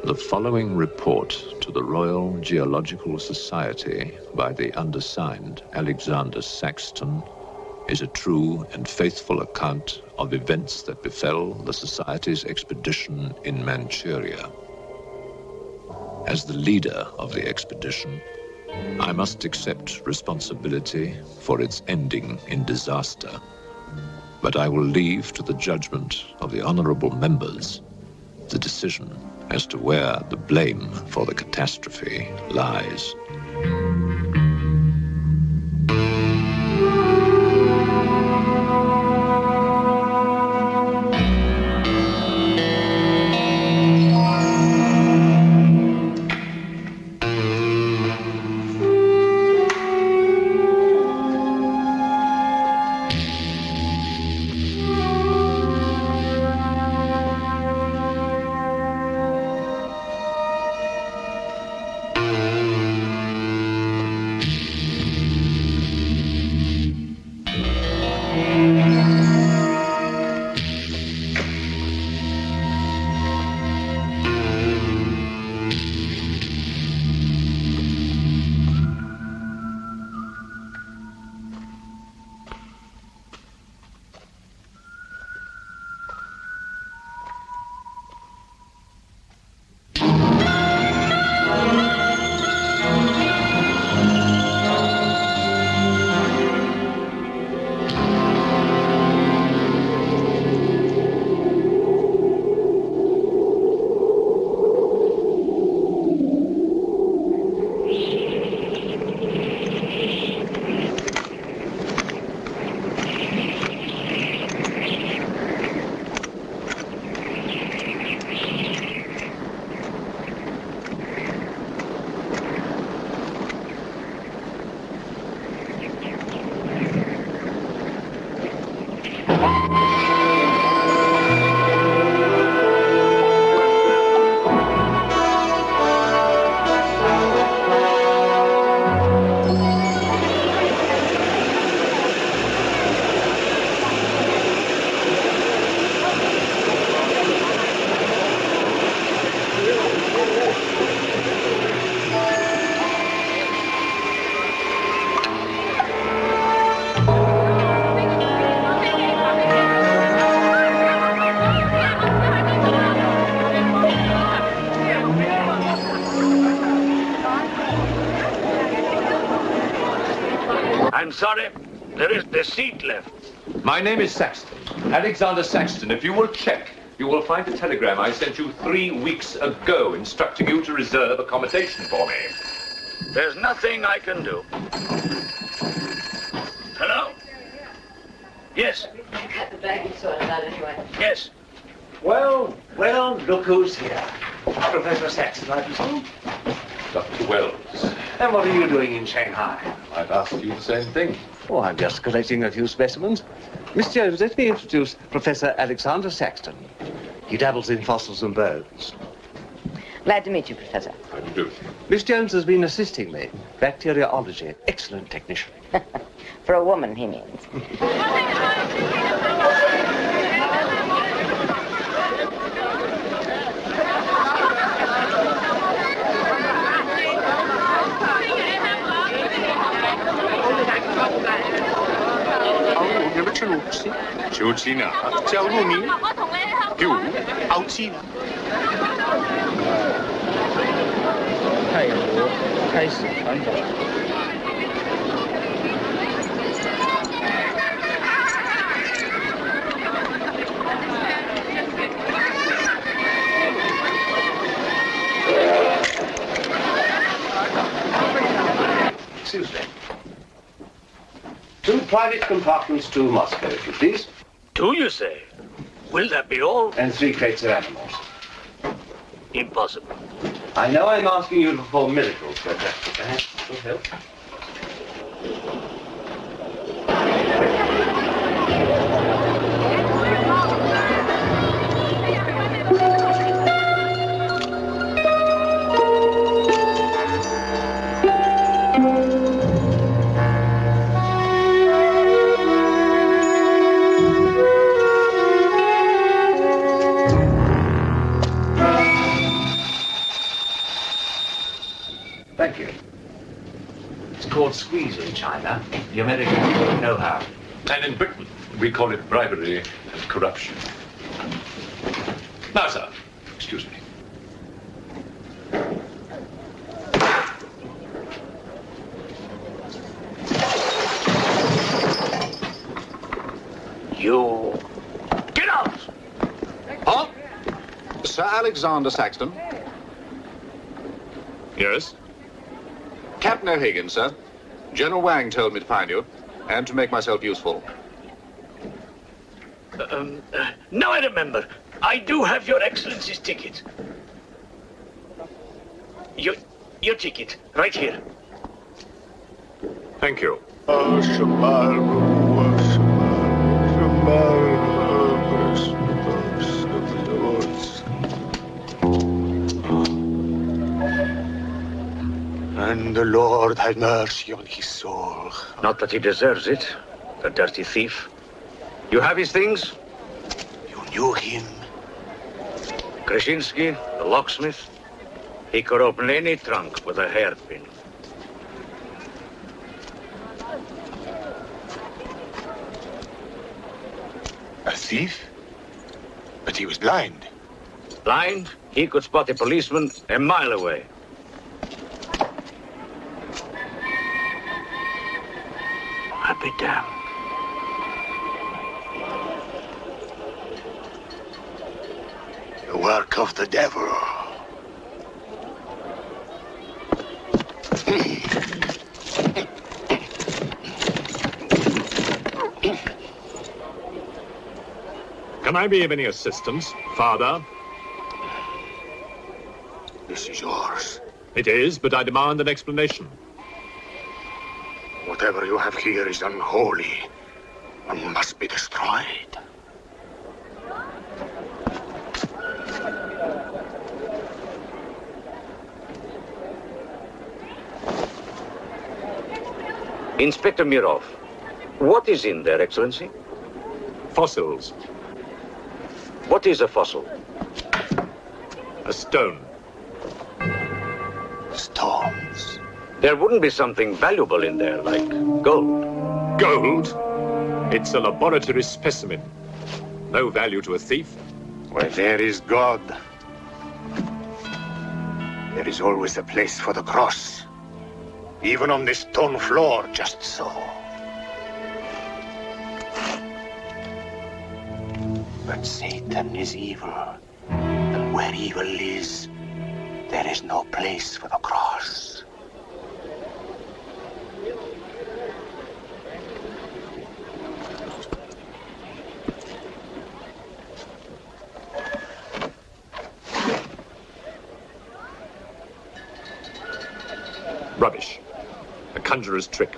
The following report to the Royal Geological Society by the undersigned Alexander Saxton is a true and faithful account of events that befell the Society's expedition in Manchuria. As the leader of the expedition, I must accept responsibility for its ending in disaster, but I will leave to the judgment of the honorable members the decision as to where the blame for the catastrophe lies. Sorry, there isn't a seat left. My name is Saxton, Alexander Saxton. If you will check, you will find a telegram I sent you 3 weeks ago instructing you to reserve accommodation for me. There's nothing I can do. Hello? Yes. Cut the baggage sorted out anyway. Yes. Well, look who's here. Professor Saxton, I presume? Dr. Wells. And what are you doing in Shanghai? I've asked you the same thing. Oh, I'm just collecting a few specimens. Miss Jones, let me introduce Professor Alexander Saxton. He dabbles in fossils and bones. Glad to meet you, Professor. How do you do? Miss Jones has been assisting me. Bacteriology. Excellent technician. For a woman, he means. Excuse me. 2 private compartments to Moscow, if you please. 2, you say? Will that be all? And 3 crates of animals. Impossible. I know I'm asking you to perform miracles, but perhaps it will help. The Americans don't know how. And in Britain, we call it bribery and corruption. Now, sir, excuse me. You... Get out! Huh? Sir Alexander Saxton? Yes? Captain O'Hagan, sir. General Wang told me to find you, and to make myself useful. Now I remember. I do have your Excellency's ticket. Your ticket, right here. Thank you. And the Lord had mercy on his soul. Not that he deserves it, the dirty thief. You have his things? You knew him? Krasinski, the locksmith. He could open any trunk with a hairpin. A thief? But he was blind. Blind, he could spot a policeman a mile away. I'll be damned. The work of the devil. Can I be of any assistance, Father? This is yours. It is, but I demand an explanation. Whatever you have here is unholy and must be destroyed. Inspector Mirov, what is in there, Excellency? Fossils. What is a fossil? A stone. Stones. There wouldn't be something valuable in there, like gold. Gold? It's a laboratory specimen. No value to a thief. Where there is God, there is always a place for the cross. Even on this stone floor, just so. But Satan is evil, and where evil is, there is no place for the cross. Rubbish. A conjurer's trick.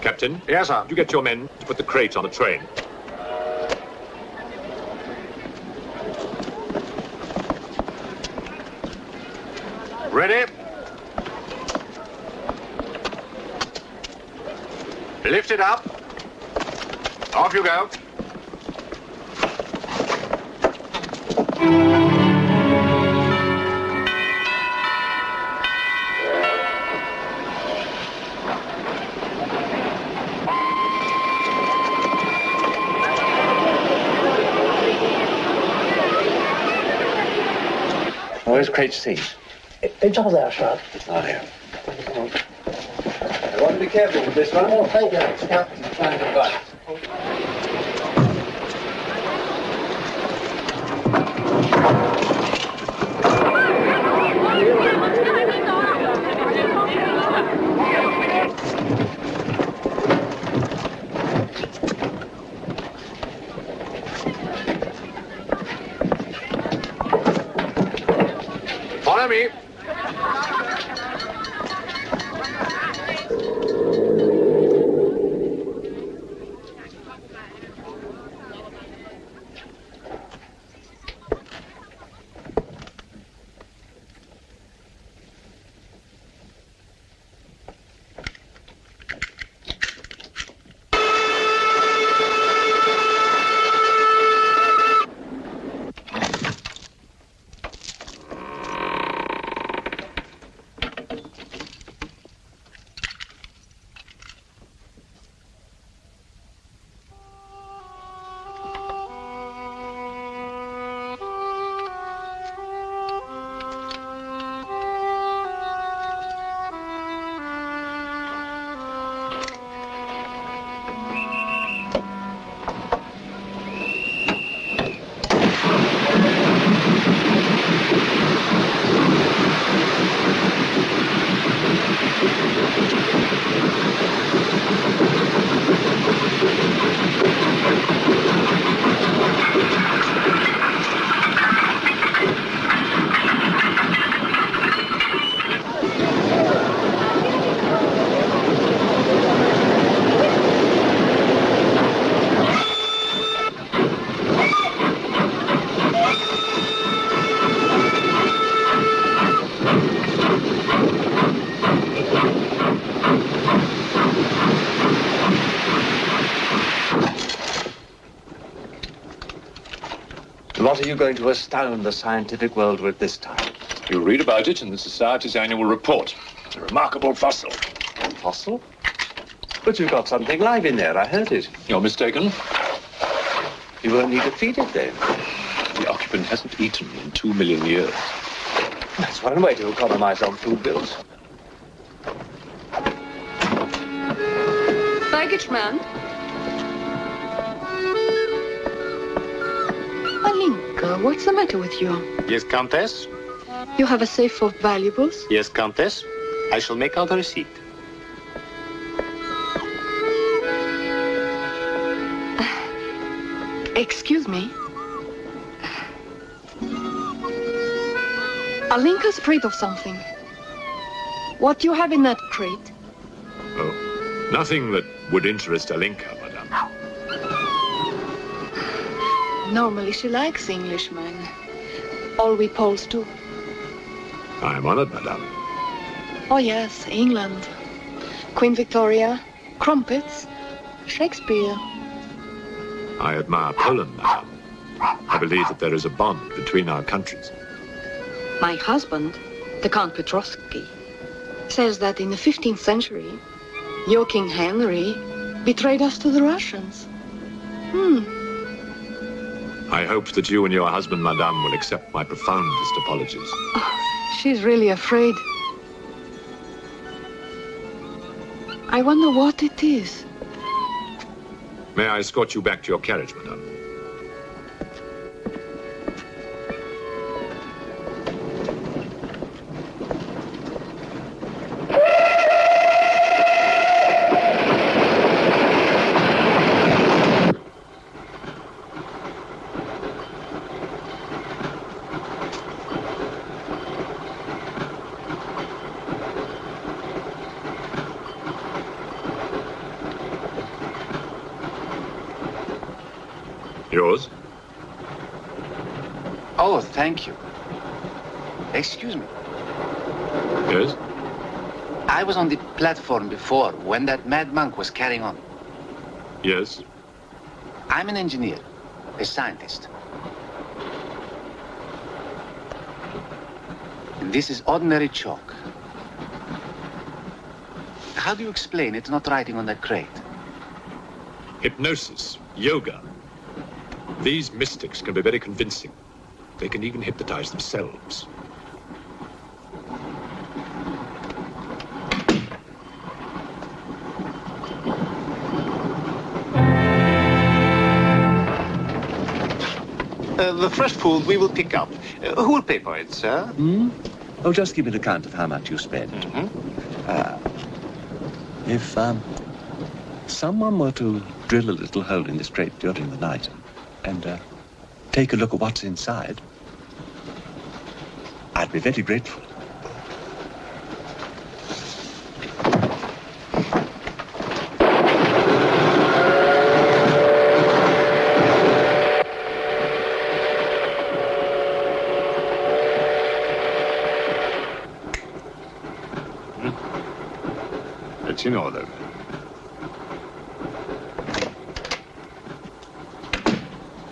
Captain? Yes, sir. You get your men to put the crate on the train. Ready? Lift it up. Off you go. Where's crate C? It's all there, sir. It's not here. I want to be careful with this one. Oh, thank you. Yeah. Follow me. What are you going to astound the scientific world with this time? You'll read about it in the Society's annual report. It's a remarkable fossil. Fossil? But you've got something live in there, I heard it. You're mistaken. You won't need to feed it then. The occupant hasn't eaten in 2 million years. That's one way to economize on food bills. Baggage man. Alinka, what's the matter with you? Yes, Countess? You have a safe full of valuables? Yes, Countess. I shall make out a receipt. Excuse me. Alinka's afraid of something. What do you have in that crate? Oh, nothing that would interest Alinka, madame. Normally she likes Englishmen. All we Poles do. I am honored, madame. Oh yes, England. Queen Victoria, crumpets, Shakespeare. I admire Poland, madame. I believe that there is a bond between our countries. My husband, the Count Petrovsky, says that in the 15th century, your King Henry betrayed us to the Russians. I hope that you and your husband, madame, will accept my profoundest apologies. Oh, she's really afraid. I wonder what it is. May I escort you back to your carriage, madame? Yours? Oh, thank you. Excuse me. Yes? I was on the platform before when that mad monk was carrying on. Yes? I'm an engineer, a scientist. And this is ordinary chalk. How do you explain it's not writing on that crate? Hypnosis, yoga. These mystics can be very convincing. They can even hypnotize themselves. The fresh food we will pick up. Who will pay for it, sir? Oh, just give me an account of how much you spent. If someone were to drill a little hole in this crate during the night and take a look at what's inside, I'd be very grateful. It's in order.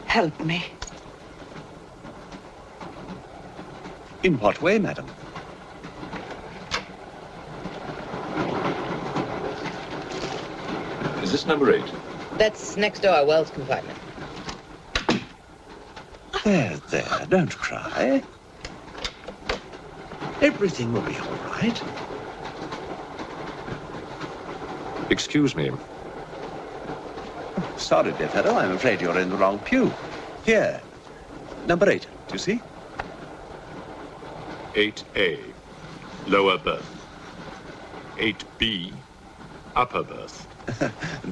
Help me. In what way, madam? Is this number 8? That's next door, Wells compartment. There, don't cry. Everything will be all right. Excuse me. Sorry, dear fellow, I'm afraid you're in the wrong pew. Here, number 8, do you see? 8A, lower berth. 8B, upper berth.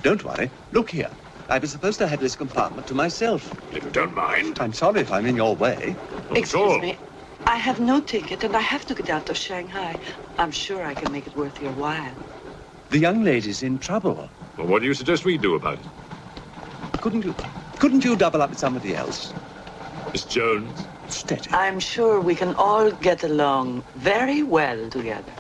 Don't worry. Look here. I was supposed to have this compartment to myself. If you don't mind. I'm sorry if I'm in your way. Not at all. Excuse me. I have no ticket and I have to get out of Shanghai. I'm sure I can make it worth your while. The young lady's in trouble. Well, what do you suggest we do about it? Couldn't you double up with somebody else? Miss Jones? Steady. I'm sure we can all get along very well together.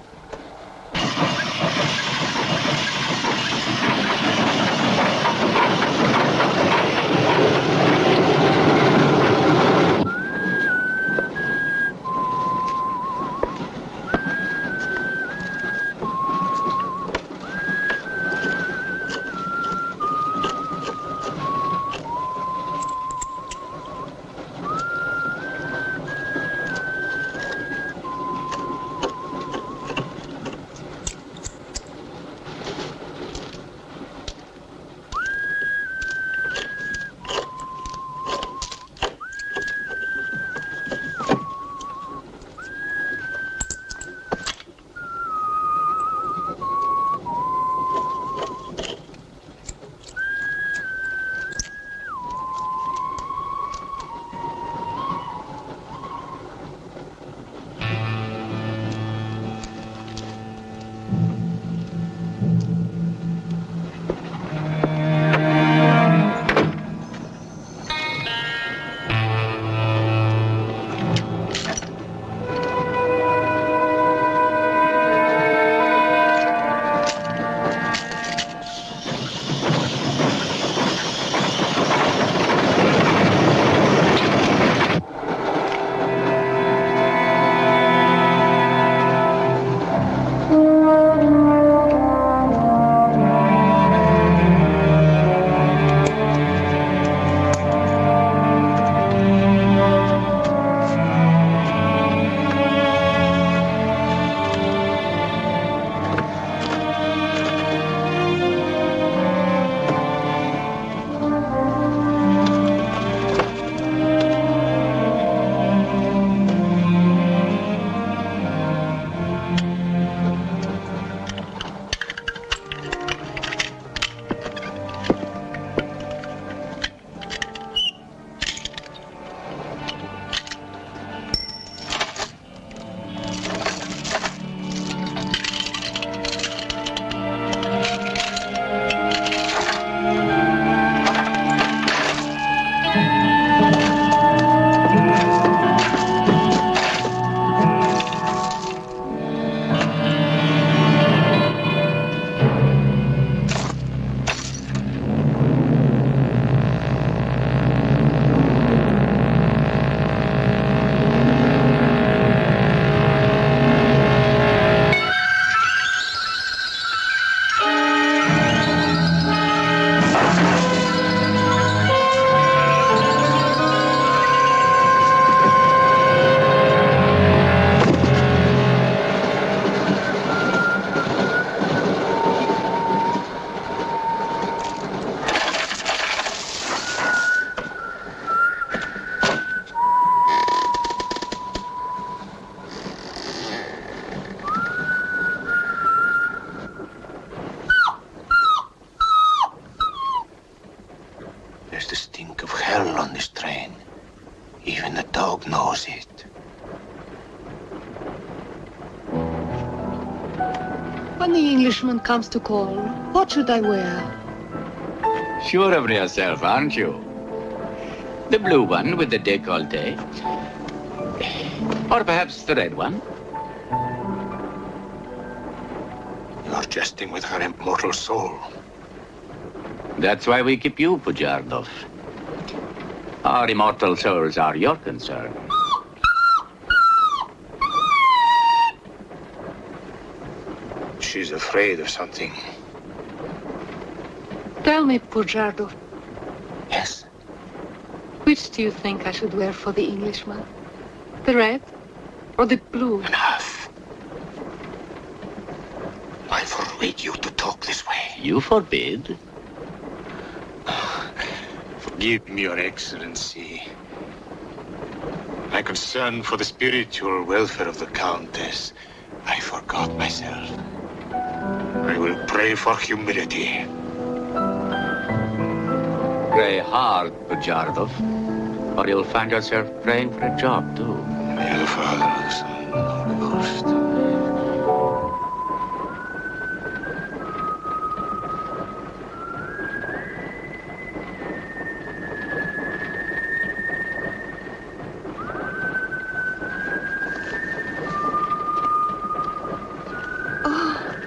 is the stink of hell on this train. Even the dog knows it. When the Englishman comes to call, what should I wear? Sure of yourself, aren't you? The blue one with the décolleté. Or perhaps the red one. You're jesting with her immortal soul. That's why we keep you, Pujardov. Our immortal souls are your concern. She's afraid of something. Tell me, Pujardov, Yes? which do you think I should wear for the Englishman? The red or the blue? Enough. I forbid you to talk this way. You forbid? Forgive me, Your Excellency. My concern for the spiritual welfare of the Countess, I forgot myself. I will pray for humility. Pray hard, Pujardov, or you'll find yourself praying for a job, too. May the Father, the Son, and the Holy Ghost.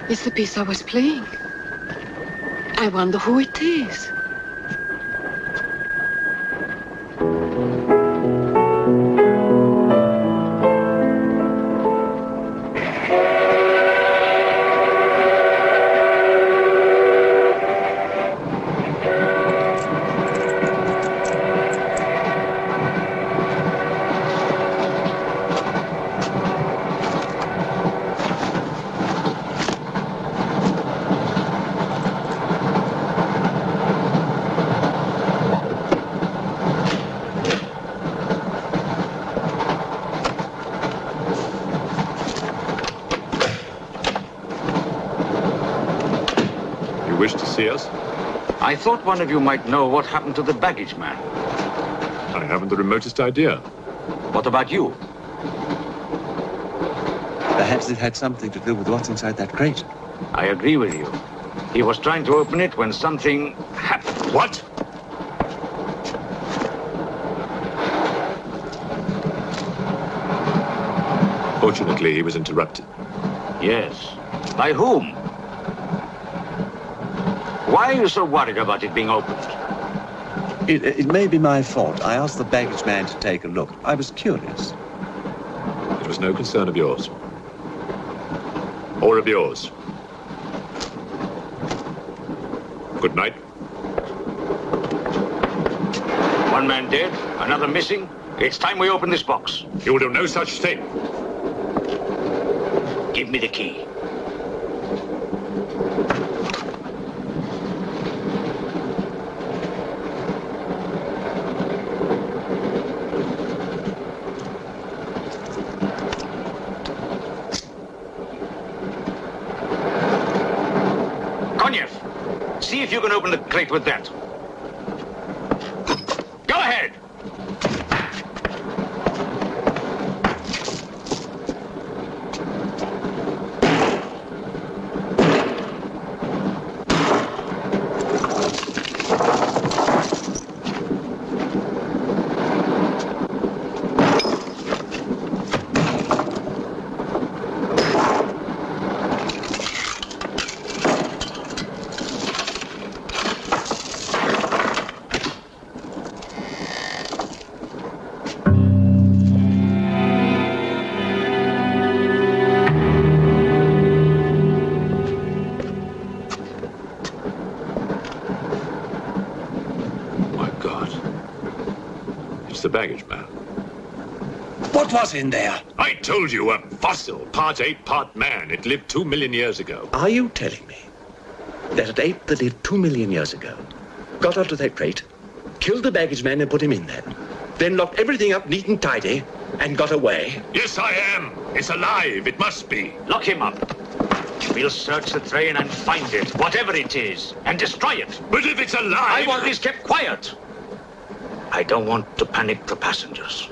It's the piece I was playing. I wonder who it is. I thought one of you might know what happened to the baggage man. I haven't the remotest idea. What about you? Perhaps it had something to do with what's inside that crate. I agree with you. He was trying to open it when something happened. What? Fortunately, he was interrupted. Yes. By whom? Why are you so worried about it being opened? It may be my fault. I asked the baggage man to take a look. I was curious. It was no concern of yours. Or of yours. Good night. One man dead, another missing. It's time we open this box. You will do no such thing. Give me the key. See if you can open the crate with that. Go ahead! The baggage man. What was in there? I told you, a fossil, part ape, part man. It lived 2 million years ago. Are you telling me that an ape that lived 2 million years ago got onto that crate, killed the baggage man and put him in there, then locked everything up neat and tidy and got away? Yes, I am. It's alive. It must be. Lock him up. We'll search the train and find it, whatever it is, and destroy it. But if it's alive... I want this kept quiet. I don't want to panic the passengers.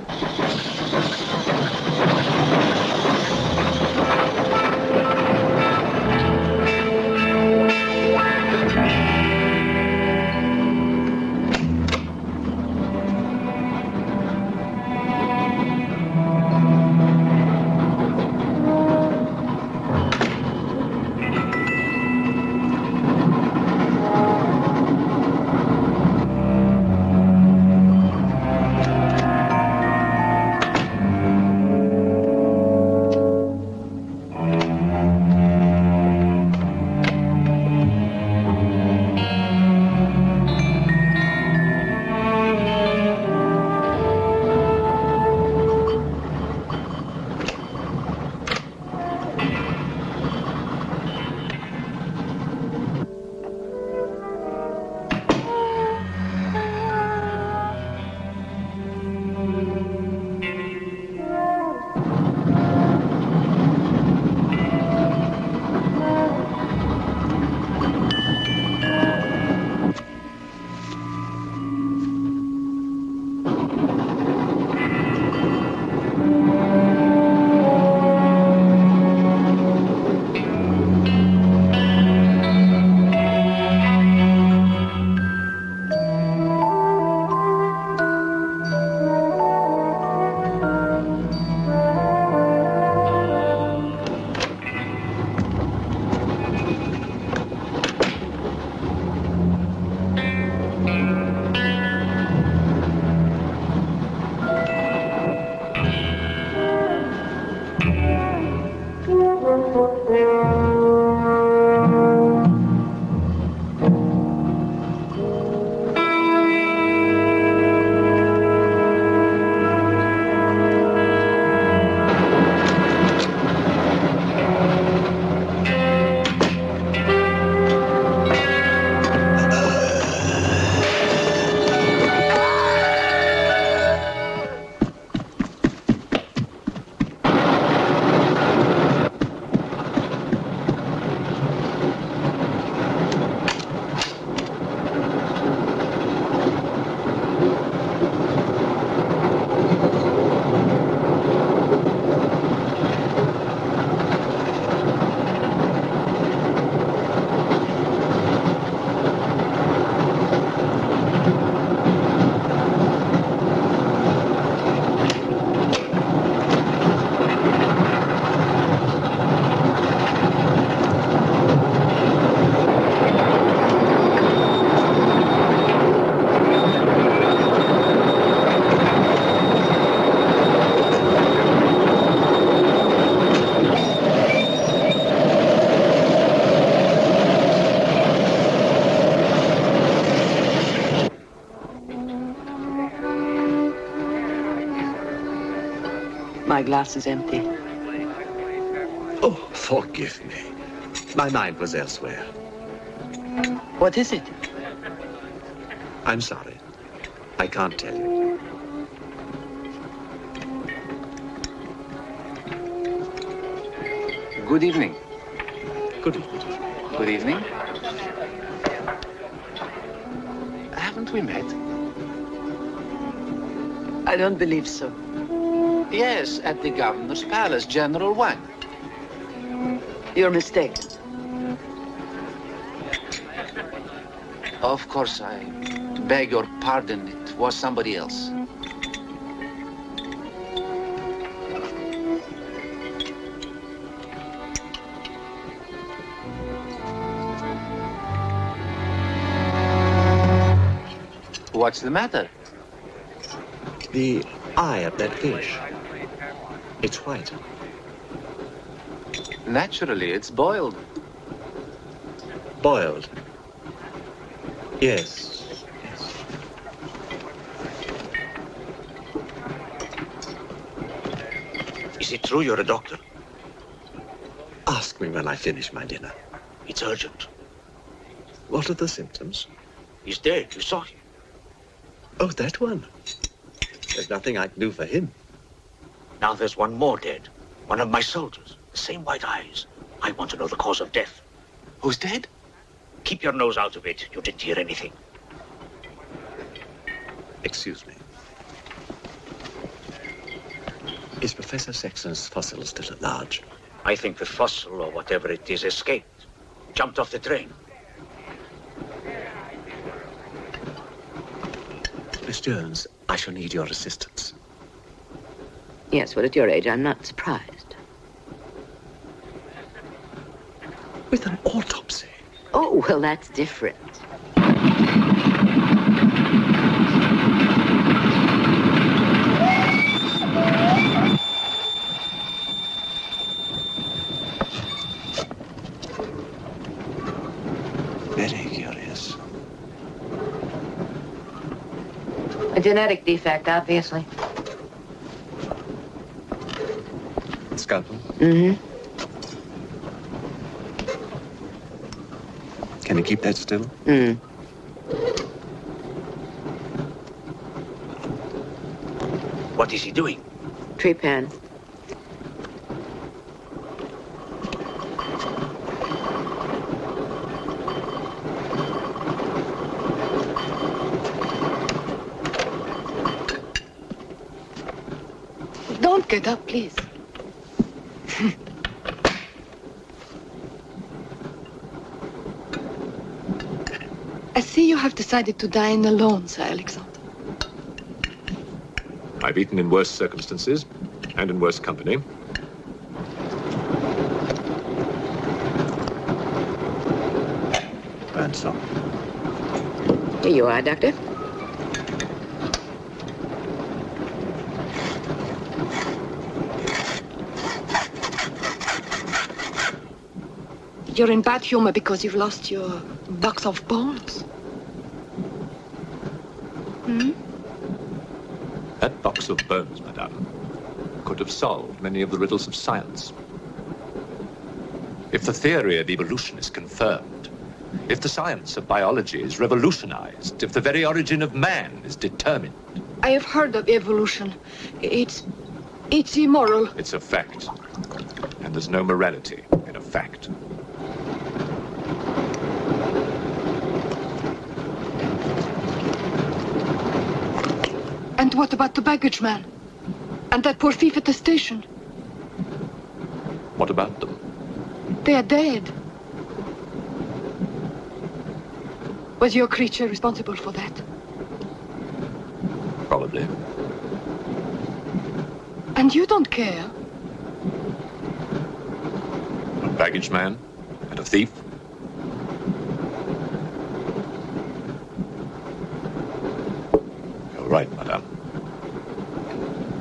My glass is empty. Oh, forgive me. My mind was elsewhere. What is it? I'm sorry. I can't tell you. Good evening. Good evening. Good evening. Haven't we met? I don't believe so. Yes, at the governor's palace, General Wang. You're mistaken. Of course, I beg your pardon. It was somebody else. What's the matter? The eye of that fish. It's white. Naturally, it's boiled. Boiled. Yes. Yes. Is it true you're a doctor? Ask me when I finish my dinner. It's urgent. What are the symptoms? He's dead. You saw him. Oh, that one. There's nothing I can do for him. Now there's one more dead. One of my soldiers. The same white eyes. I want to know the cause of death. Who's dead? Keep your nose out of it. You didn't hear anything. Excuse me. Is Professor Sexton's fossil still at large? I think the fossil, or whatever it is, escaped. Jumped off the train. Miss Jones, I shall need your assistance. Yes, well, at your age, I'm not surprised. With an autopsy? Oh, well, that's different. Very curious. A genetic defect, obviously. Scalpel? Mm-hmm. Can you keep that still? Mm. What is he doing? Tree pan. Don't get up, please. I see you have decided to dine alone, Sir Alexander. I've eaten in worse circumstances and in worse company. Burnsop. Here you are, Doctor. You're in bad humor because you've lost your box of bones. Hmm? That box of bones, madame, could have solved many of the riddles of science. If the theory of evolution is confirmed, if the science of biology is revolutionized, if the very origin of man is determined. I have heard of evolution. It's immoral. It's a fact. And there's no morality in a fact. And what about the baggage man? And that poor thief at the station? What about them? They are dead. Was your creature responsible for that? Probably. And you don't care? A baggage man and a thief? You're right, madame.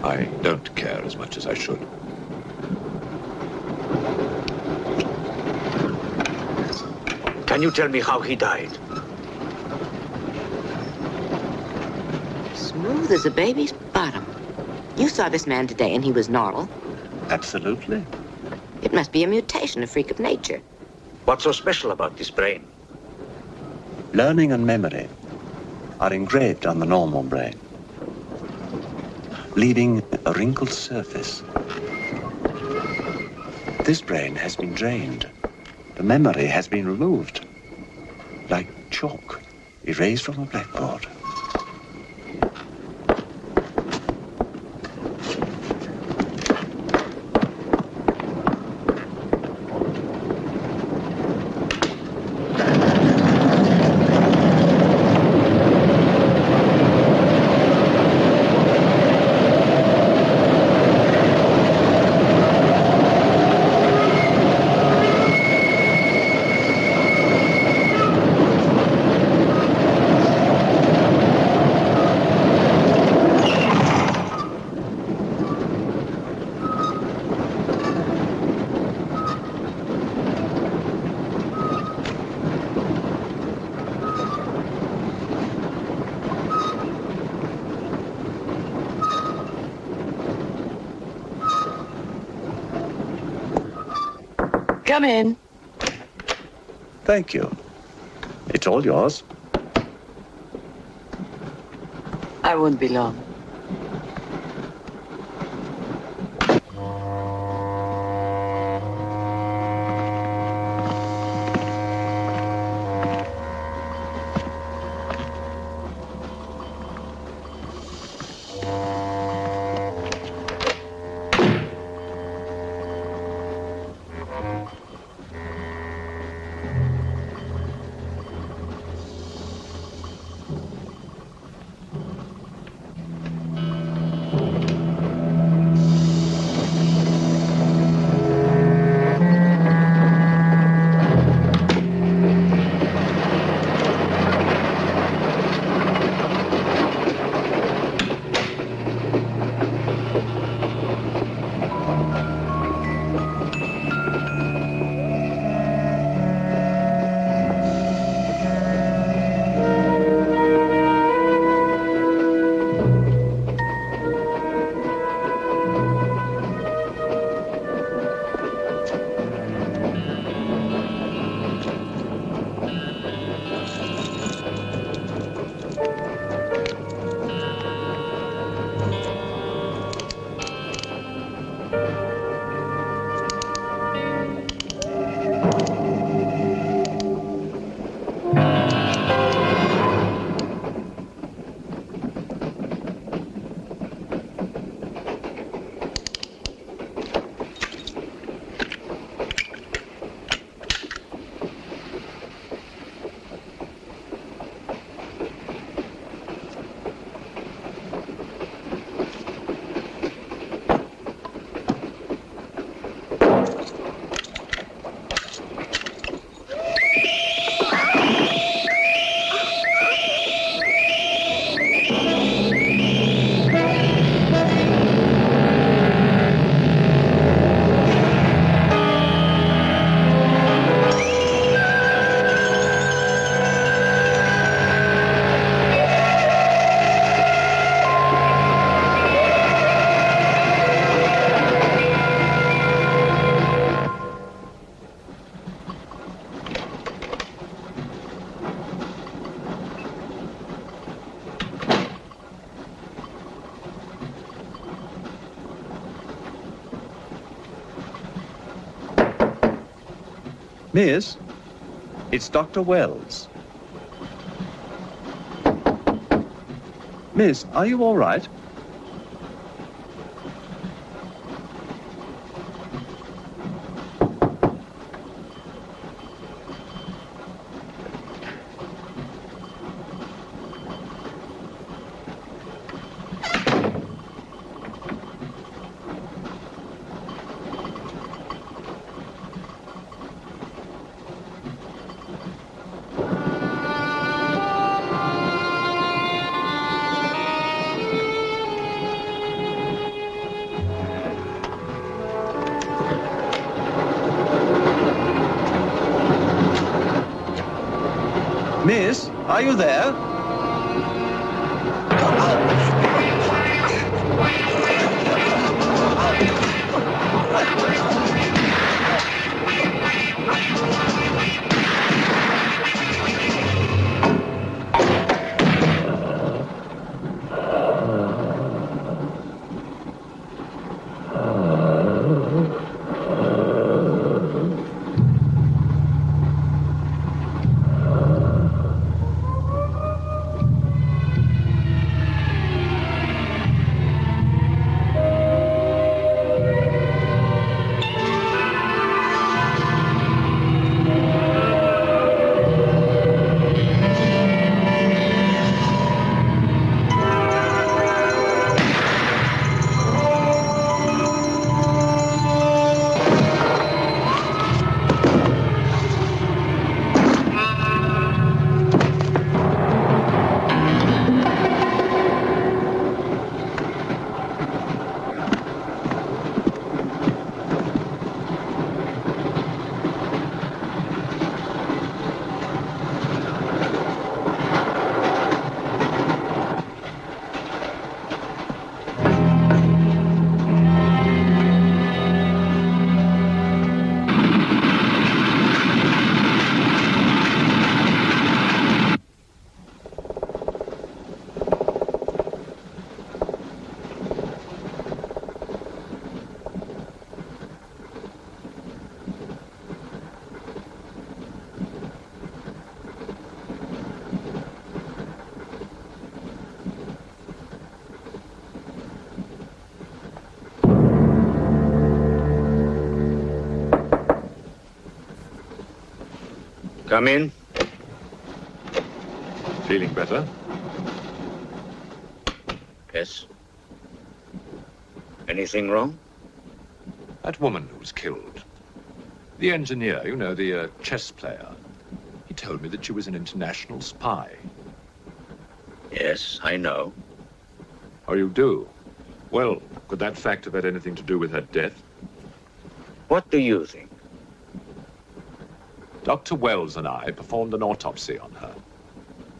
I don't care as much as I should. Can you tell me how he died? Smooth as a baby's bottom. You saw this man today and he was normal. Absolutely. It must be a mutation, a freak of nature. What's so special about this brain? Learning and memory are engraved on the normal brain, leaving a wrinkled surface. This brain has been drained. The memory has been removed, like chalk erased from a blackboard. Come in. Thank you. It's all yours. I won't be long. Miss, it's Dr. Wells. Miss, are you all right? Miss, are you there? Come in. Feeling better? Yes. Anything wrong? That woman who was killed. The engineer, you know, the chess player. He told me that she was an international spy. Yes, I know. Oh, you do? Well, could that fact have had anything to do with her death? What do you think? Dr. Wells and I performed an autopsy on her.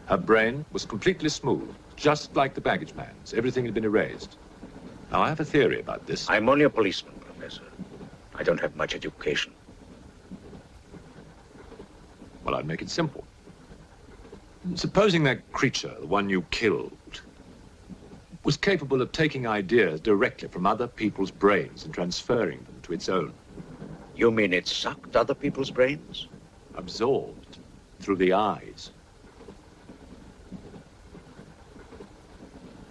Her brain was completely smooth, just like the baggage man's. Everything had been erased. Now, I have a theory about this. I'm only a policeman, Professor. I don't have much education. Well, I'd make it simple. Supposing that creature, the one you killed, was capable of taking ideas directly from other people's brains and transferring them to its own. You mean it sucked other people's brains? Absorbed through the eyes.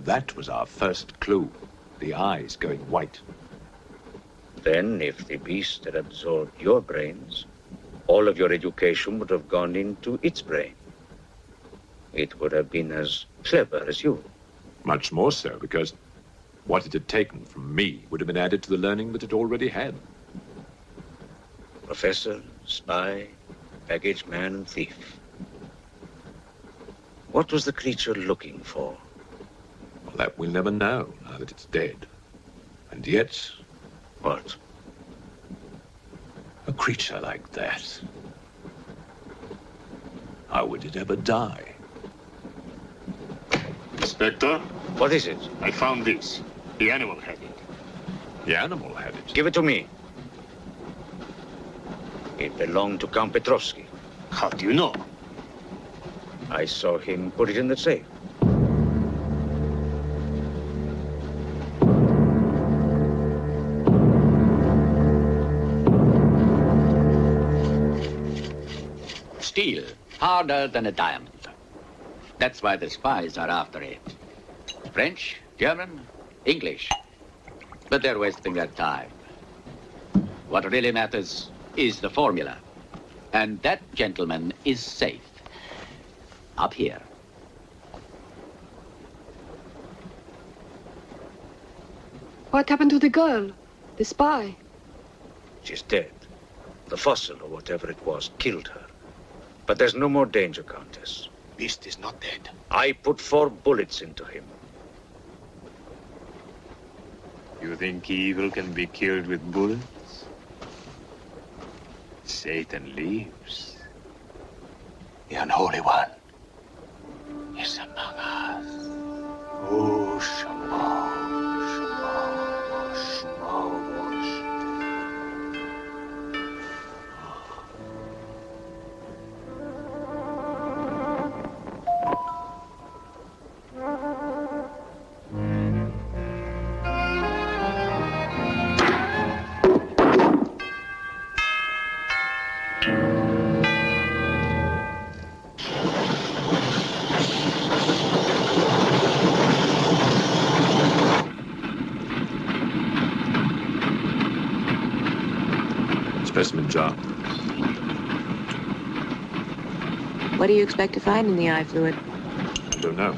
That was our first clue, the eyes going white. Then, if the beast had absorbed your brains, all of your education would have gone into its brain. It would have been as clever as you. Much more so, because what it had taken from me would have been added to the learning that it already had. Professor, spy, baggage man, and thief. What was the creature looking for? Well, that we'll never know, now that it's dead. And yet... What? A creature like that. How would it ever die? Inspector? What is it? I found this. The animal had it. The animal had it? Give it to me. It belonged to Count Petrovsky. How do you know? I saw him put it in the safe. steel, harder than a diamond. That's why the spies are after it. French, German, English. But they're wasting their time. What really matters is the formula. And that, gentleman, is safe. Up here. What happened to the girl? The spy? She's dead. The fossil, or whatever it was, killed her. But there's no more danger, Countess. Beast is not dead. I put 4 bullets into him. You think evil can be killed with bullets? Satan lives. The unholy one is among us. Oh, Shamo, Shamo, Shamo. Specimen jar. What do you expect to find in the eye fluid? I don't know.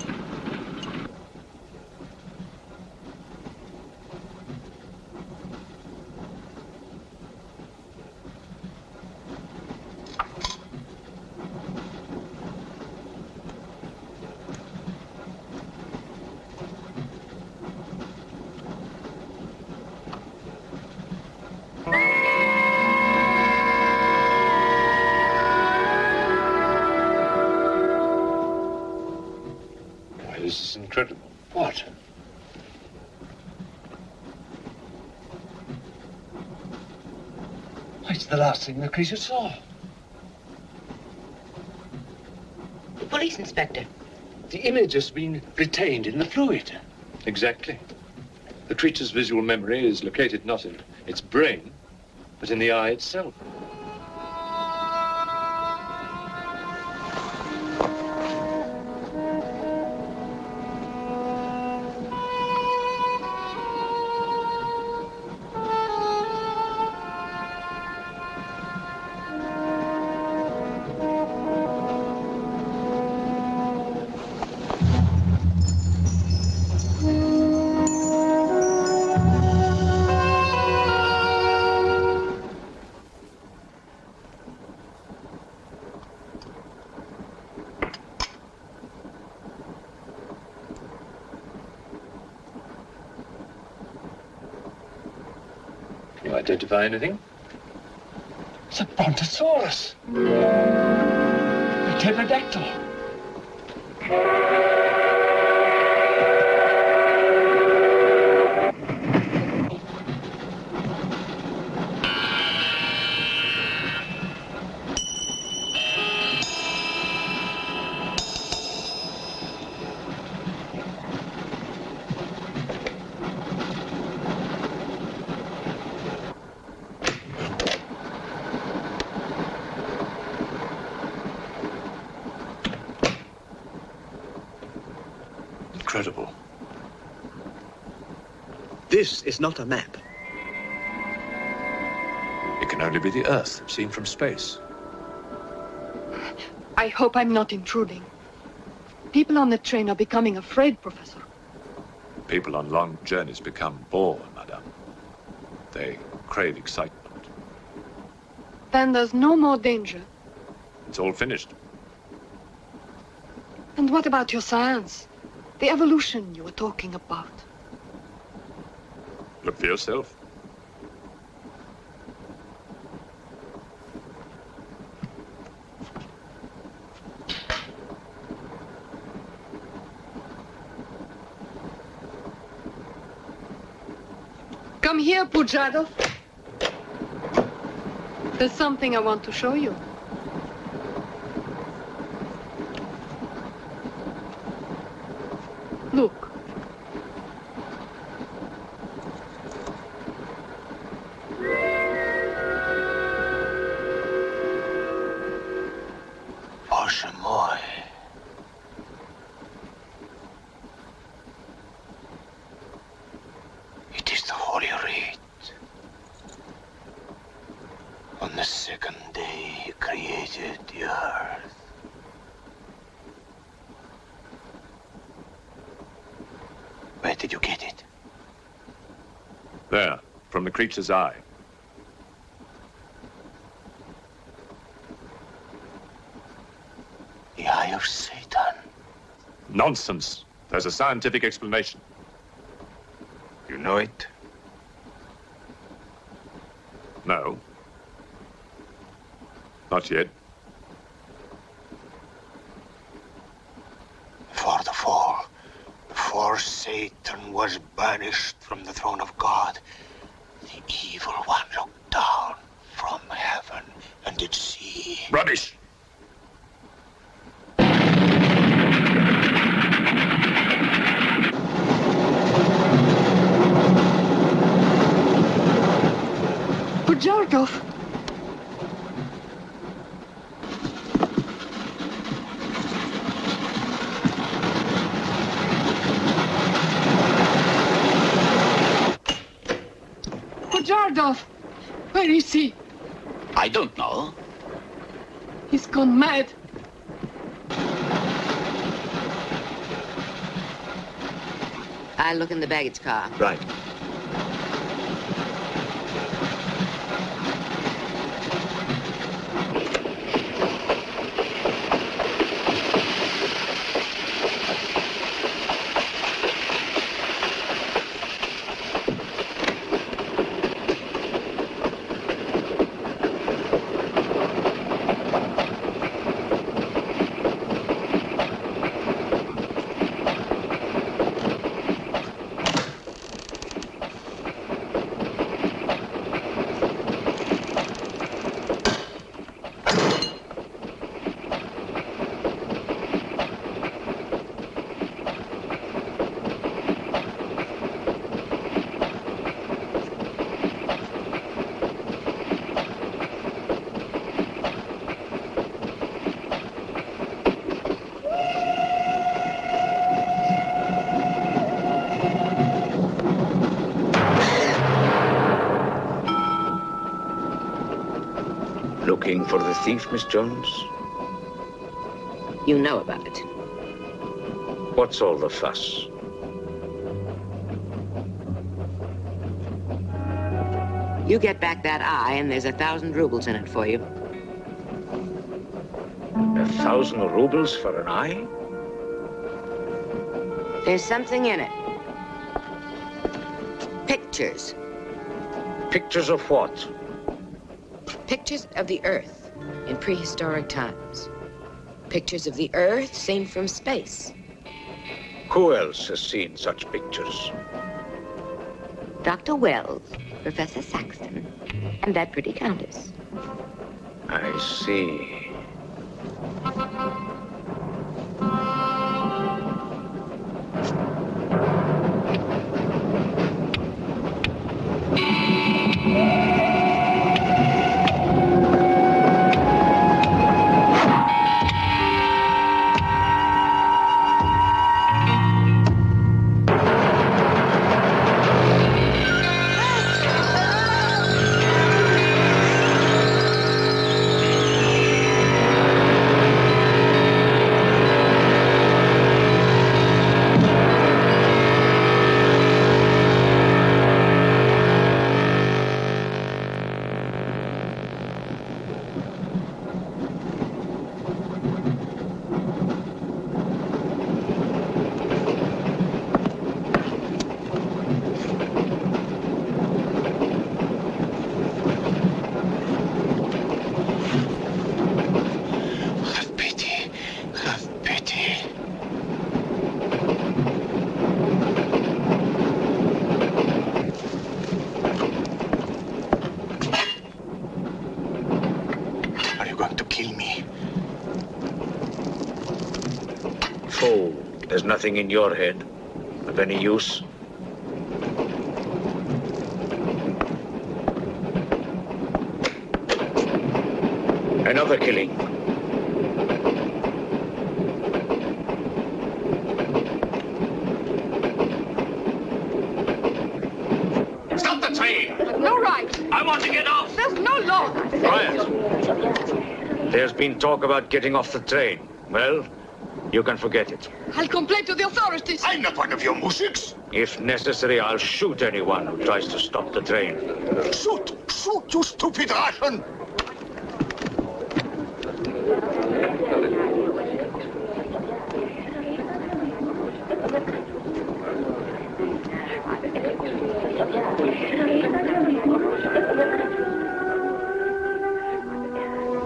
This is incredible. What? It's the last thing the creature saw. The police inspector. The image has been retained in the fluid. Exactly. The creature's visual memory is located not in its brain, but in the eye itself. Can you identify anything? It's a brontosaurus. A pterodactyl. Incredible. This is not a map. It can only be the Earth, seen from space. I hope I'm not intruding. People on the train are becoming afraid, Professor. People on long journeys become bored, Madame. They crave excitement. Then there's no more danger. It's all finished. And what about your science? The evolution you were talking about. Look for yourself. Come here, Pujado. There's something I want to show you. Look. created the earth. Where did you get it? There, from the creature's eye. The eye of Satan. Nonsense. There's a scientific explanation. You know it? No. Not yet. Before Satan was banished from the throne of God, the evil one looked down from heaven and did see... Rubbish! Jarkov. Pujardov, where is he? I don't know. He's gone mad. I'll look in the baggage car. Right. Looking for the thief, Miss Jones? You know about it. What's all the fuss? You get back that eye, and there's 1,000 rubles in it for you. 1,000 rubles for an eye? There's something in it. Pictures. Pictures of what? Pictures of the Earth in prehistoric times. Pictures of the Earth seen from space. Who else has seen such pictures? Dr. Wells, Professor Saxton, and that pretty countess. I see. There's nothing in your head of any use. Another killing. Stop the train! No right. I want to get off. There's no law. Quiet. There's been talk about getting off the train. Well, you can forget it. I'll complain to the authorities. I'm not one of your musics. If necessary, I'll shoot anyone who tries to stop the train. Shoot! Shoot, you stupid Russian!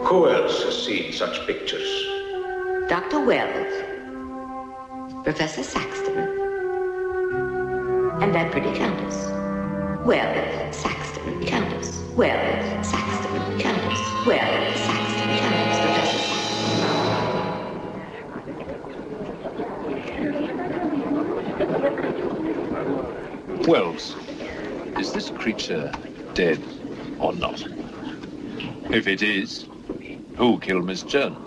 Who else has seen such pictures? Dr. Wells, Professor Saxton, and that pretty Countess. Wells, Saxton, Countess. Wells, Saxton, Countess. Wells, Saxton, Countess. Professor Saxton. Wells, is this creature dead or not? If it is, who killed Miss Jones?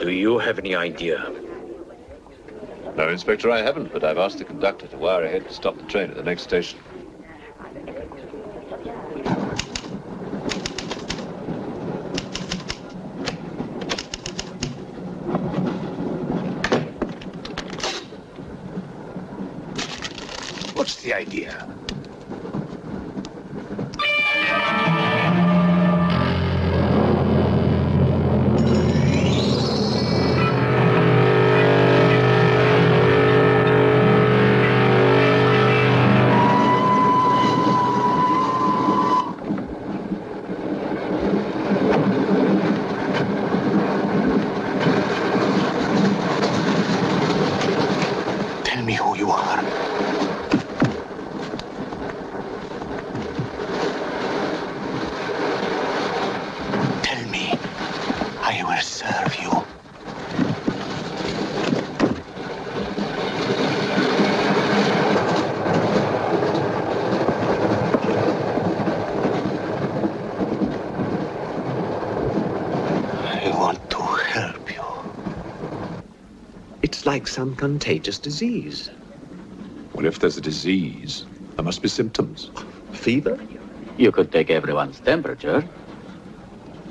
Do you have any idea? No, Inspector, I haven't, but I've asked the conductor to wire ahead to stop the train at the next station. What's the idea? Like some contagious disease. Well, if there's a disease, there must be symptoms. Fever? You could take everyone's temperature.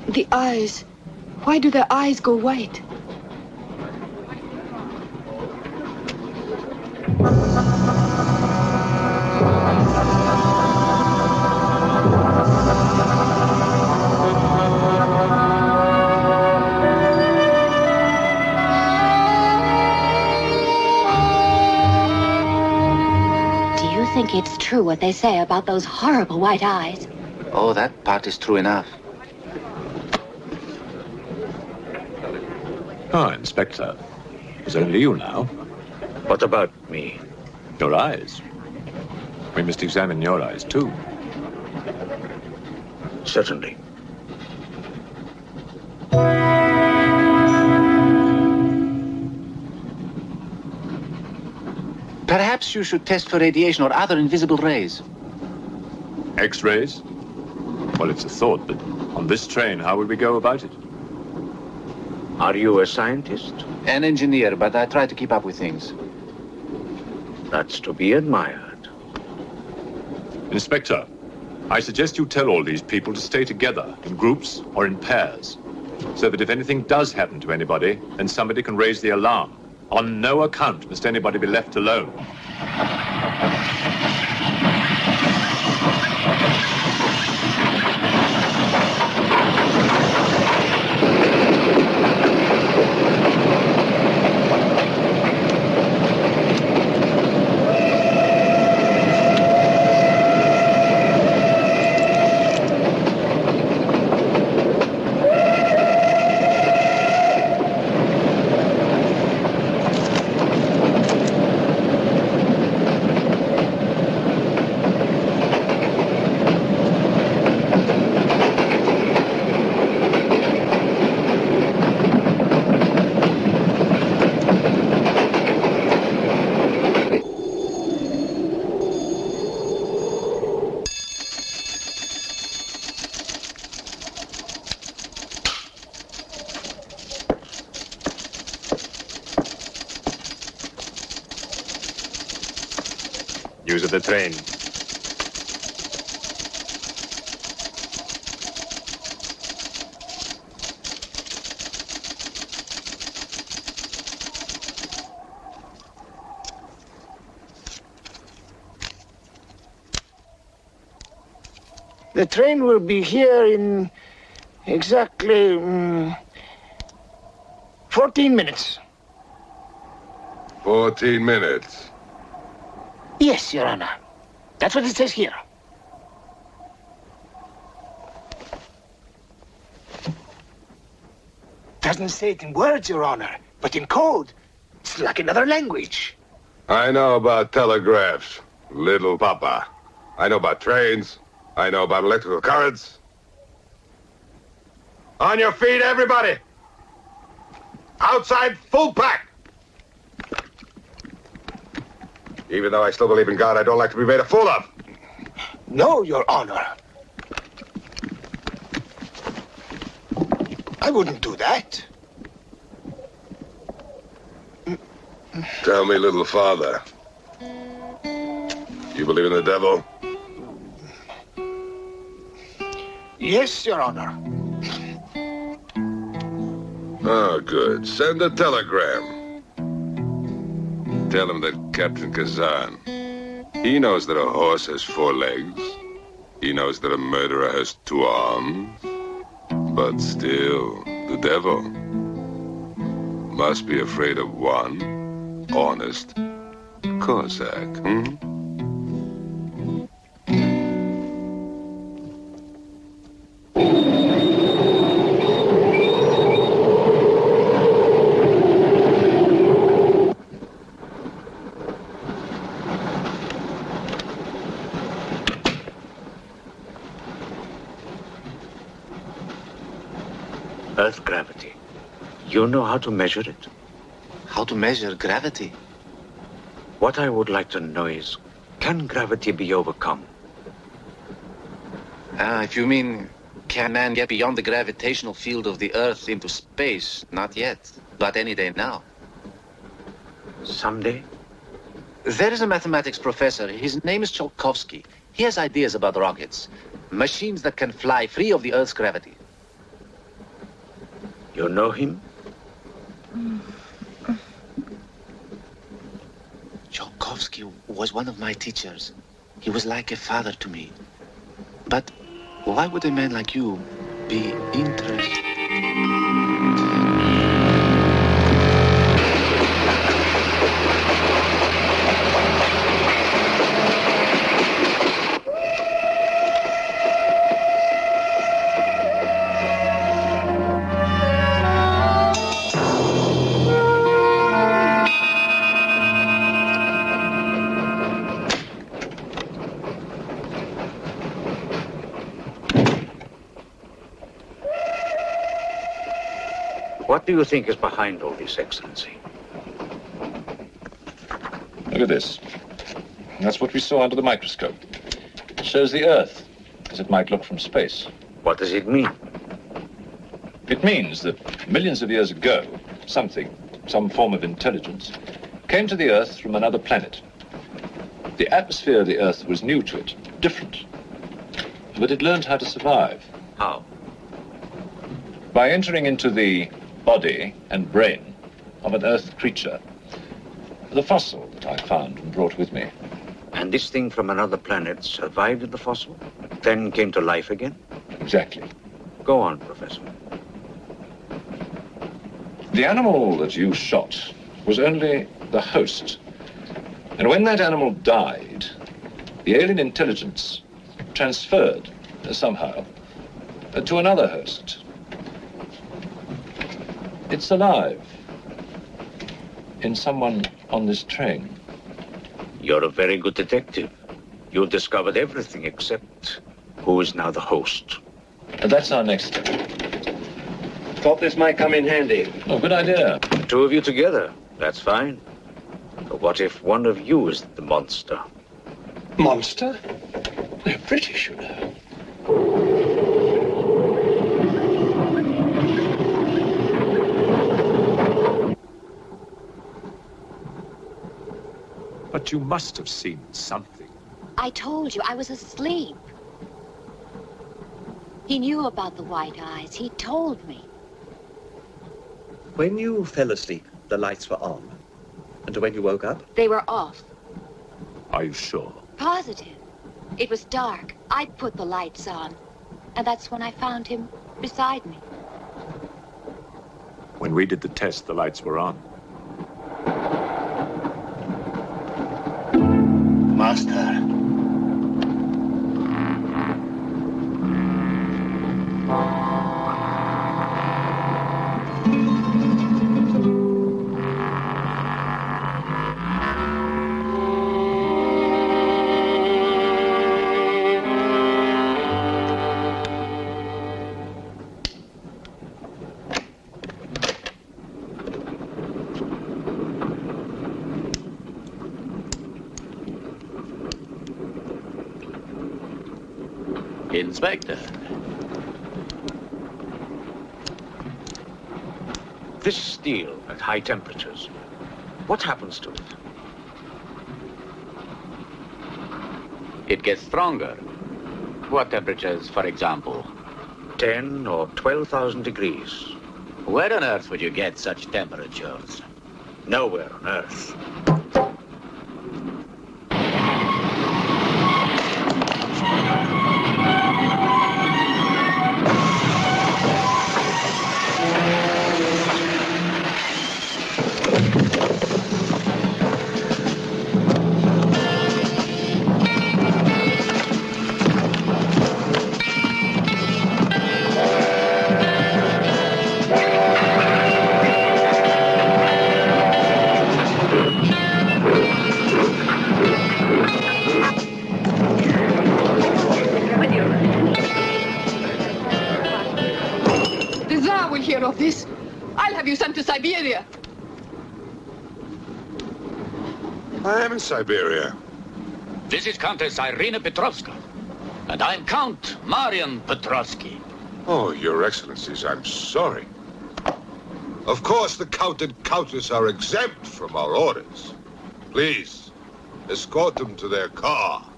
The eyes. Why do their eyes go white? I think it's true what they say about those horrible white eyes. Oh, that part is true enough. Ah, Inspector. It's only you now. What about me? Your eyes. We must examine your eyes, too. Certainly. Perhaps you should test for radiation or other invisible rays. X-rays? Well, it's a thought, but on this train, how would we go about it? Are you a scientist? An engineer, but I try to keep up with things. That's to be admired. Inspector, I suggest you tell all these people to stay together, in groups or in pairs, so that if anything does happen to anybody, then somebody can raise the alarm. On no account must anybody be left alone. Use of the train. The train will be here in exactly 14 minutes. 14 minutes. Yes, Your Honor. That's what it says here. Doesn't say it in words, Your Honor, but in code. It's like another language. I know about telegraphs, little papa. I know about trains. I know about electrical currents. On your feet, everybody! Outside, full pack! Even though I still believe in God, I don't like to be made a fool of. No, Your Honor. I wouldn't do that. Tell me, little father. You believe in the devil? Yes, Your Honor. Oh, good. Send a telegram. Tell him that Captain Kazan, he knows that a horse has 4 legs. He knows that a murderer has 2 arms. But still, the devil must be afraid of one honest Cossack, Earth gravity. You know how to measure it? How to measure gravity? What I would like to know is, can gravity be overcome? If you mean, can man get beyond the gravitational field of the Earth into space? Not yet, but any day now. Someday? There is a mathematics professor. His name is Tsiolkovsky. He has ideas about rockets. Machines that can fly free of the Earth's gravity. You know him? Tsiolkovsky was one of my teachers. He was like a father to me. But why would a man like you be interested? What do you think is behind all this, Excellency? Look at this. That's what we saw under the microscope. It shows the Earth as it might look from space. What does it mean? It means that millions of years ago, some form of intelligence, came to the Earth from another planet. The atmosphere of the Earth was new to it, different. But it learned how to survive. How? By entering into the body and brain of an Earth creature. The fossil that I found and brought with me. And this thing from another planet survived in the fossil, then came to life again? Exactly. Go on, Professor. The animal that you shot was only the host. And when that animal died, the alien intelligence transferred somehow to another host. It's alive in someone on this train. You're a very good detective. You discovered everything except who is now the host. And that's our next step. Thought this might come in handy. Oh, good idea. 2 of you together. That's fine. But what if one of you is the monster? Monster? They're British, you know. But you must have seen something. I told you I was asleep. He knew about the white eyes. He told me. When you fell asleep, the lights were on. And when you woke up? They were off. Are you sure? Positive. It was dark. I put the lights on. And that's when I found him beside me. When we did the test, the lights were on. Master. Inspector. This steel at high temperatures, what happens to it? It gets stronger. What temperatures, for example? 10 or 12,000 degrees. Where on earth would you get such temperatures? Nowhere on earth. Of this, I'll have you sent to Siberia. I am in Siberia. This is Countess Irina Petrovska, and I'm Count Marian Petrovsky. Oh, Your Excellencies, I'm sorry. Of course, the Count and Countess are exempt from our orders. Please, escort them to their car.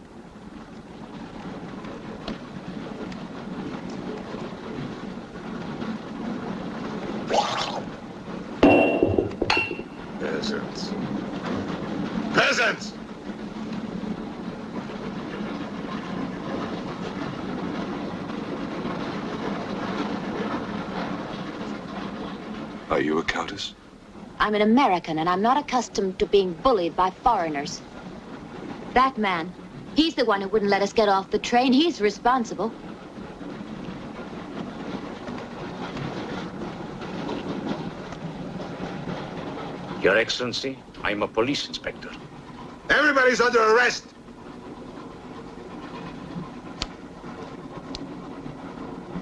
Peasants. Peasants! Are you a countess? I'm an American, and I'm not accustomed to being bullied by foreigners. That man, he's the one who wouldn't let us get off the train. He's responsible. Your Excellency, I'm a police inspector. Everybody's under arrest!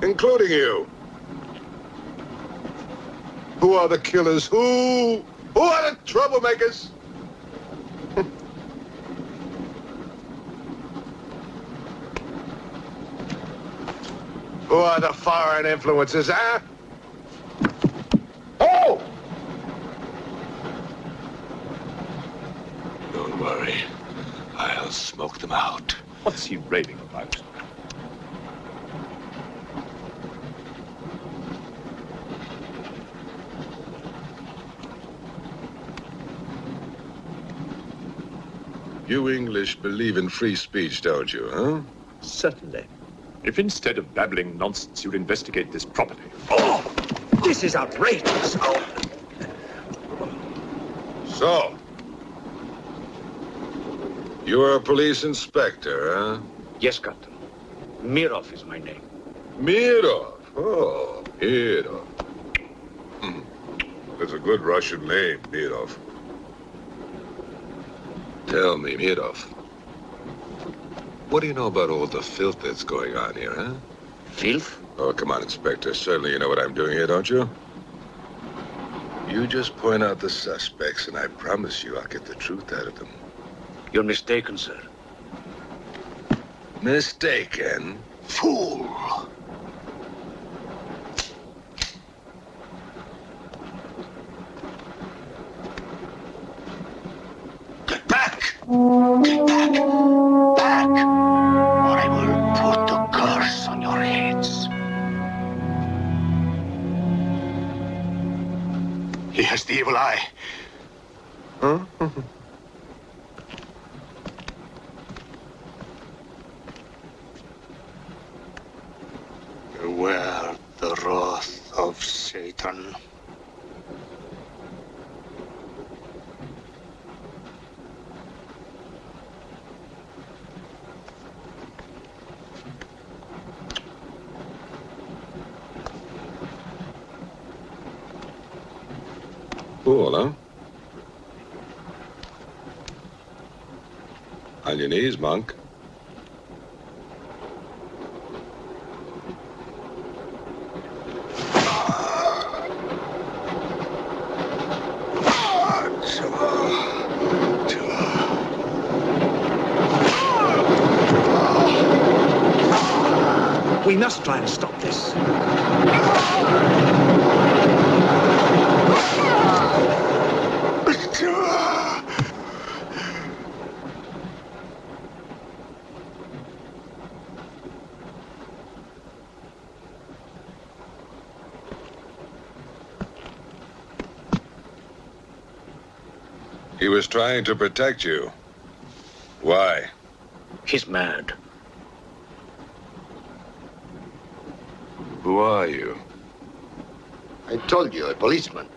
Including you. Who are the killers? Who are the troublemakers? Who are the foreign influences, huh? Oh! Don't worry. I'll smoke them out. What's he raving about? You English believe in free speech, don't you, huh? Certainly. If instead of babbling nonsense, you'd investigate this properly. Oh! This is outrageous! Oh. So, you are a police inspector, huh? Yes, Captain. Mirov is my name. Mirov? Oh, Mirov. That's a good Russian name, Mirov. Tell me, Mirov, what do you know about all the filth that's going on here, huh? Filth? Oh, come on, Inspector. Certainly you know what I'm doing here, don't you? You just point out the suspects, and I promise you I'll get the truth out of them. You're mistaken, sir. Mistaken? Fool! Get back! Get back! Back! Or I will put the curse on your heads. He has the evil eye. Huh? patron. Cool, huh? On your knees, monk. We must try and stop this. He was trying to protect you. Why? He's mad. Who are you? I told you, a policeman.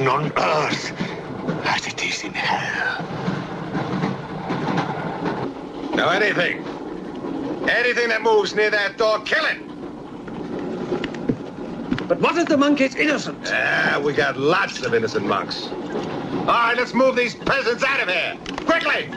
On earth as it is in hell. Now anything that moves near that door, kill it! But what if the monk is innocent? We got lots of innocent monks. All right, let's move these peasants out of here, quickly!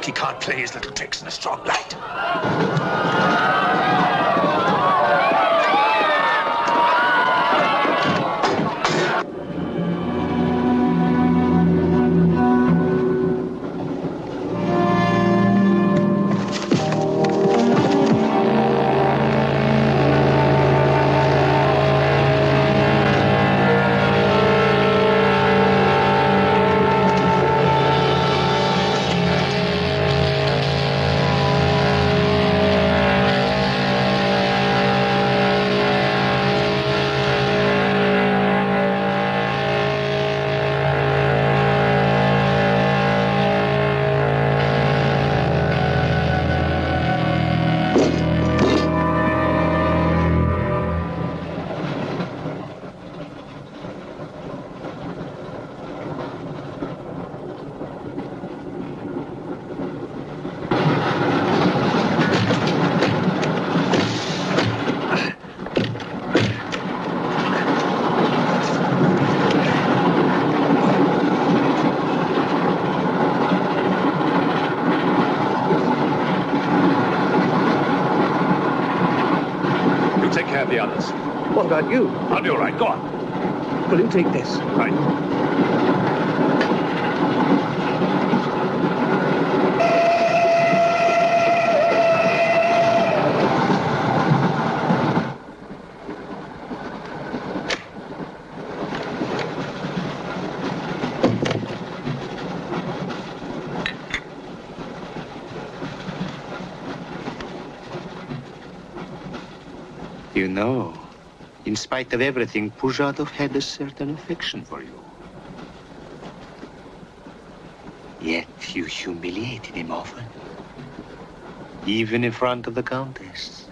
he can't play his little tricks in a strong light. The others. What about you? I'll be all right. Go on. Will you take this? Right. You know, in spite of everything, Pujatov had a certain affection for you. Yet you humiliated him often, even in front of the Countess.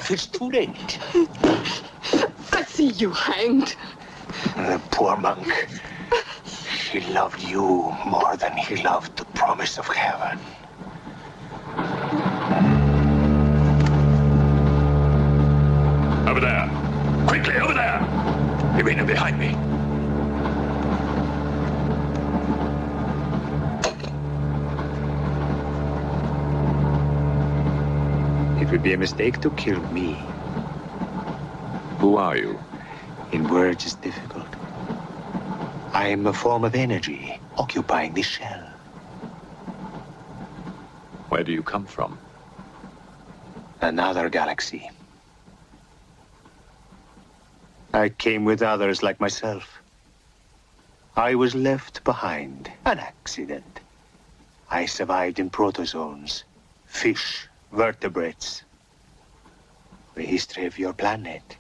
It's too late. I see you hanged. The poor monk. He loved you more than he loved the promise of heaven. Over there. Quickly, over there. Irina, behind me. It would be a mistake to kill me. Who are you? In words, it's difficult. I am a form of energy occupying this shell. Where do you come from? Another galaxy. I came with others like myself. I was left behind. An accident. I survived in protozoans, fish, vertebrates. The history of your planet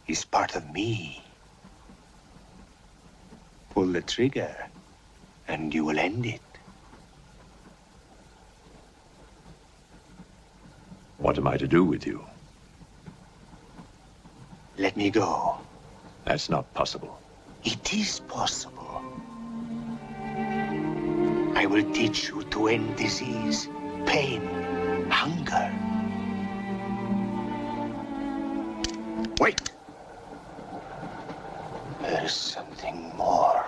is part of me. Pull the trigger, and you will end it. What am I to do with you? Let me go. That's not possible. It is possible. I will teach you to end disease, pain, hunger. Wait! There's something more.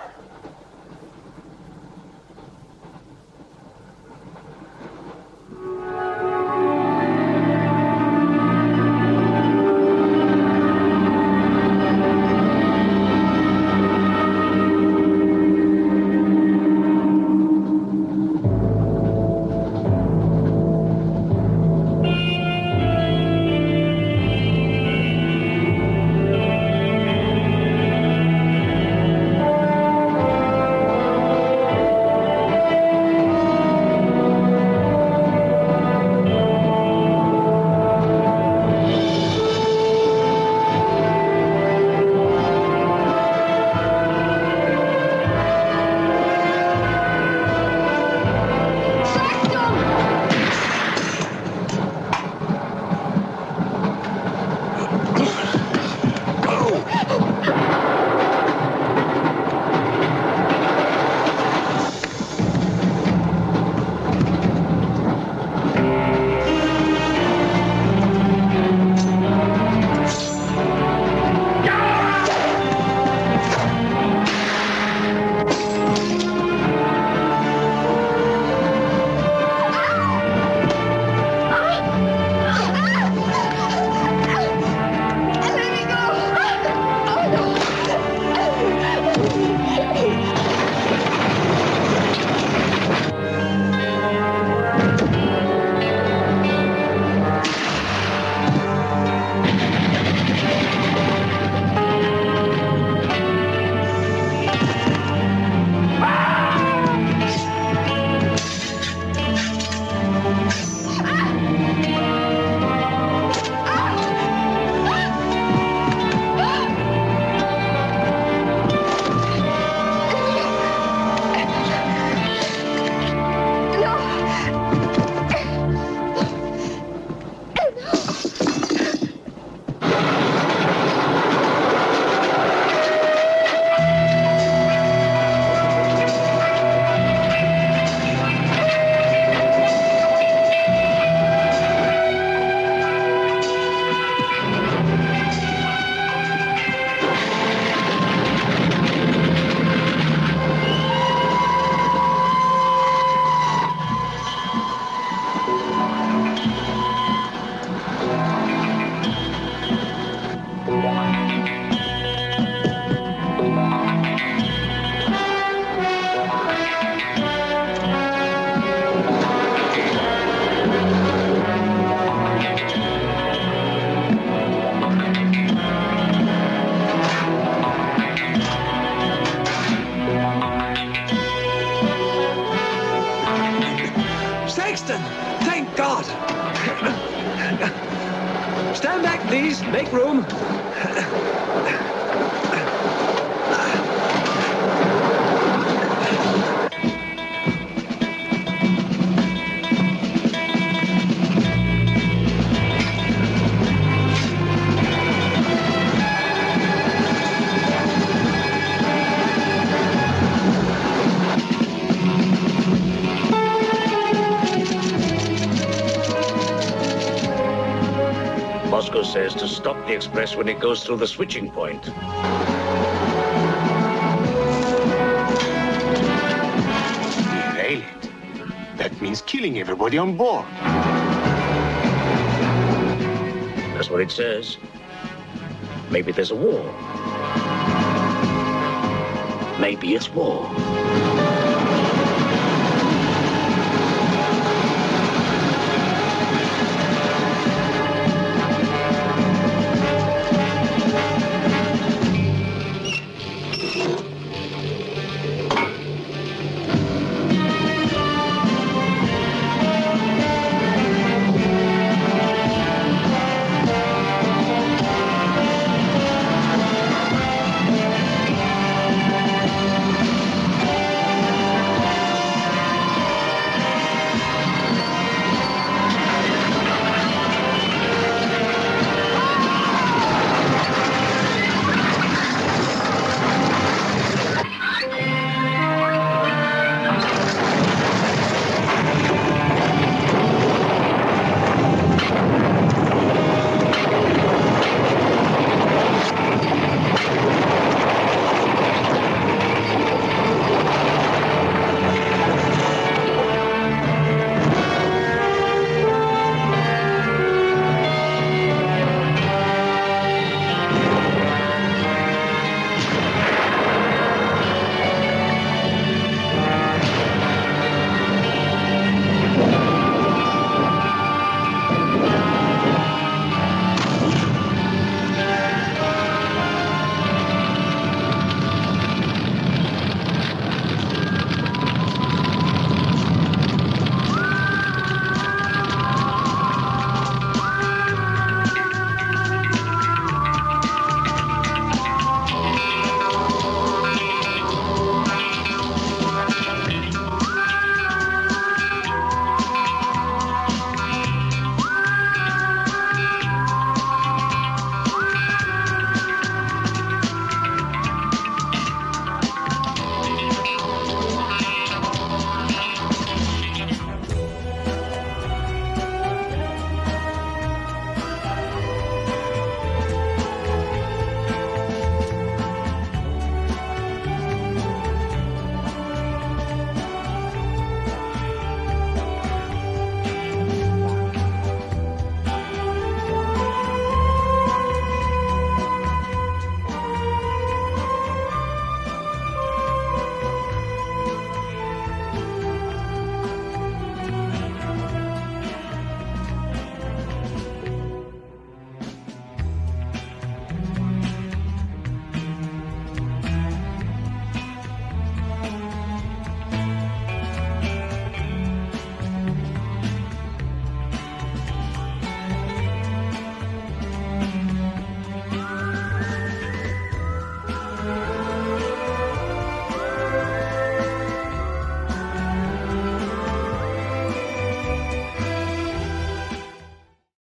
Saxton! Thank God! Stand back, please. Make room. Bosco says to stop the express when it goes through the switching point. Derail it. That means killing everybody on board. That's what it says. Maybe there's a war. Maybe it's war.